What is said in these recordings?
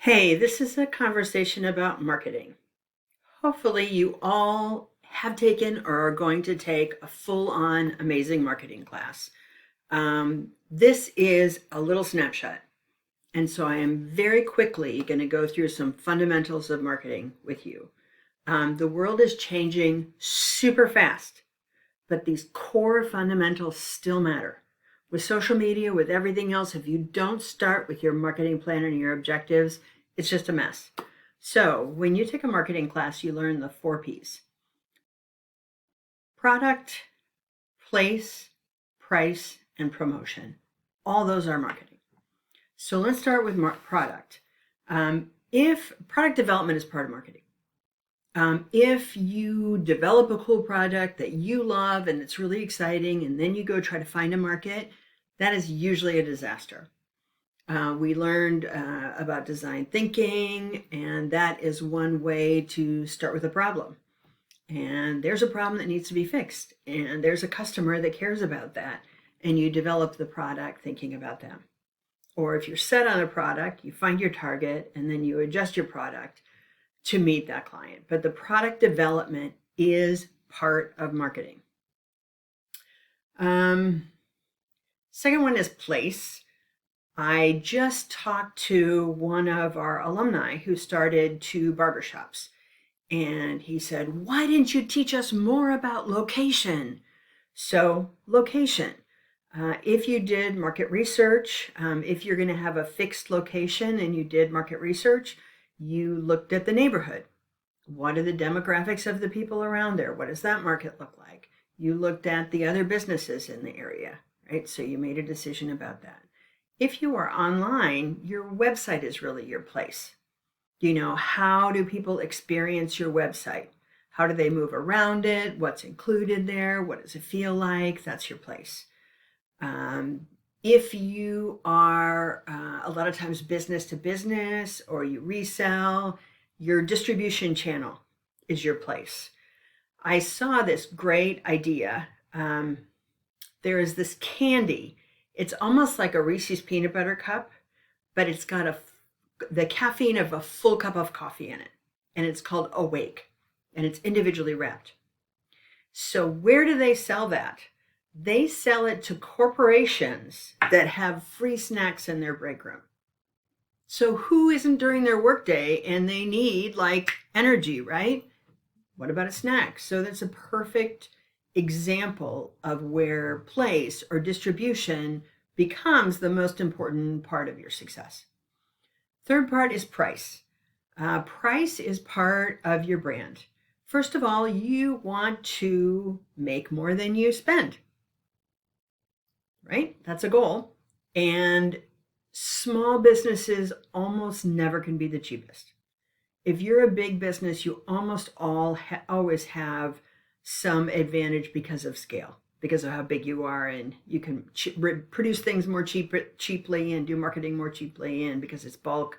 Hey, this is a conversation about marketing. Hopefully, you all have taken or are going to take a full on amazing marketing class. This is a little snapshot. And so I am very quickly going to go through some fundamentals of marketing with you. The world is changing super fast, but these core fundamentals still matter. With social media, with everything else, if you don't start with your marketing plan and your objectives, it's just a mess. So when you take a marketing class, you learn the 4 P's: product, place, price, and promotion. All those are marketing. So let's start with product. If product development is part of marketing, if you develop a cool product that you love and it's really exciting, and then you go try to find a market, that is usually a disaster. We learned about design thinking, and that is one way to start with a problem. And there's a problem that needs to be fixed, and there's a customer that cares about that, and you develop the product thinking about them. Or if you're set on a product, you find your target, and then you adjust your product to meet that client. But the product development is part of marketing. Second one is place. I just talked to one of our alumni who started 2 barbershops, and he said, "Why didn't you teach us more about location?" So location. If you did market research, if you're going to have a fixed location and you did market research, you looked at the neighborhood. What are the demographics of the people around there? What does that market look like? You looked at the other businesses in the area, right? So you made a decision about that. If you are online, your website is really your place. How do people experience your website? How do they move around it? What's included there? What does it feel like? That's your place. If you are a lot of times business to business or you resell, your distribution channel is your place. I saw this great idea. There is this candy. It's almost like a Reese's peanut butter cup, but it's got the caffeine of a full cup of coffee in it. And it's called Awake, and it's individually wrapped. So where do they sell that? They sell it to corporations that have free snacks in their break room. So who isn't during their workday and they need energy, right? What about a snack? So that's a perfect example of where place or distribution becomes the most important part of your success. Third part is price. Price is part of your brand. First of all, you want to make more than you spend, right? That's a goal. And small businesses almost never can be the cheapest. If you're a big business, you almost always have some advantage because of scale, because of how big you are, and you can produce things more cheaply and do marketing more cheaply, and because it's bulk.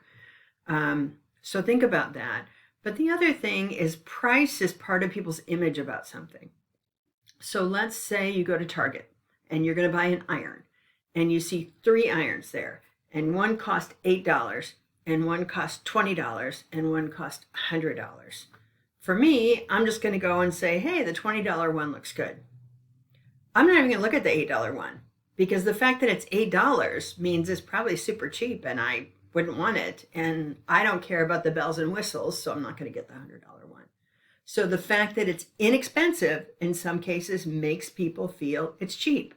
So think about that. But the other thing is price is part of people's image about something. So let's say you go to Target and you're going to buy an iron, and you see 3 irons there, and one cost $8, and one cost $20, and one cost $100. For me, I'm just going to go and say, hey, the $20 one looks good. I'm not even going to look at the $8 one, because the fact that it's $8 means it's probably super cheap and I wouldn't want it. And I don't care about the bells and whistles, so I'm not going to get the $100 one. So the fact that it's inexpensive in some cases makes people feel it's cheap.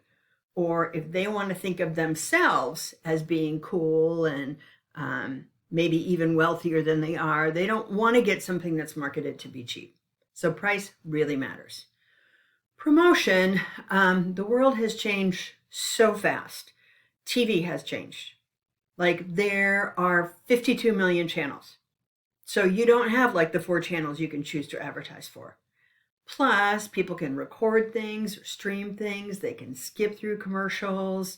Or if they want to think of themselves as being cool and maybe even wealthier than they are, they don't want to get something that's marketed to be cheap. So price really matters. Promotion, the world has changed so fast. TV has changed. There are 52 million channels. So you don't have the 4 channels you can choose to advertise for. Plus, people can record things or stream things. They can skip through commercials.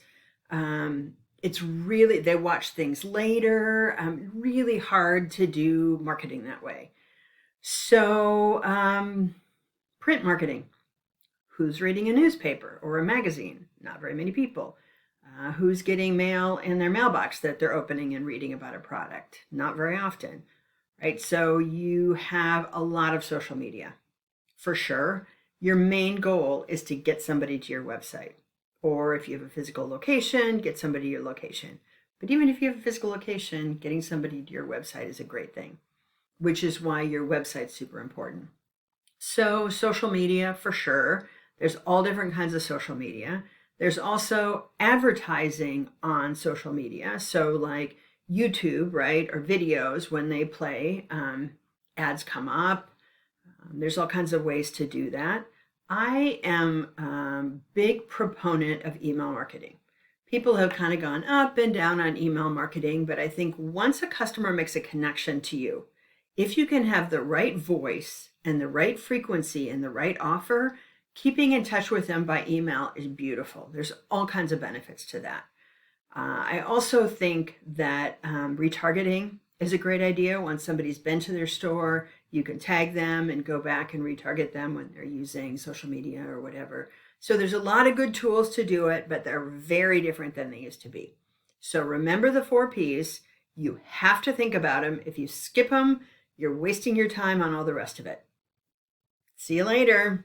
It's really, they watch things later. Really hard to do marketing that way. So, print marketing. Who's reading a newspaper or a magazine? Not very many people. Who's getting mail in their mailbox that they're opening and reading about a product? Not very often, right? So you have a lot of social media. For sure, your main goal is to get somebody to your website. Or if you have a physical location, get somebody to your location. But even if you have a physical location, getting somebody to your website is a great thing, which is why your website's super important. So social media, for sure. There's all different kinds of social media. There's also advertising on social media. So like YouTube, right, or videos, when they play, ads come up. There's all kinds of ways to do that. I am a big proponent of email marketing. People have kind of gone up and down on email marketing, but I think once a customer makes a connection to you, if you can have the right voice and the right frequency and the right offer, keeping in touch with them by email is beautiful. There's all kinds of benefits to that. I also think that retargeting is a great idea. Once somebody's been to their store, you can tag them and go back and retarget them when they're using social media or whatever. So there's a lot of good tools to do it, but they're very different than they used to be. So remember the 4 Ps. You have to think about them. If you skip them, you're wasting your time on all the rest of it. See you later.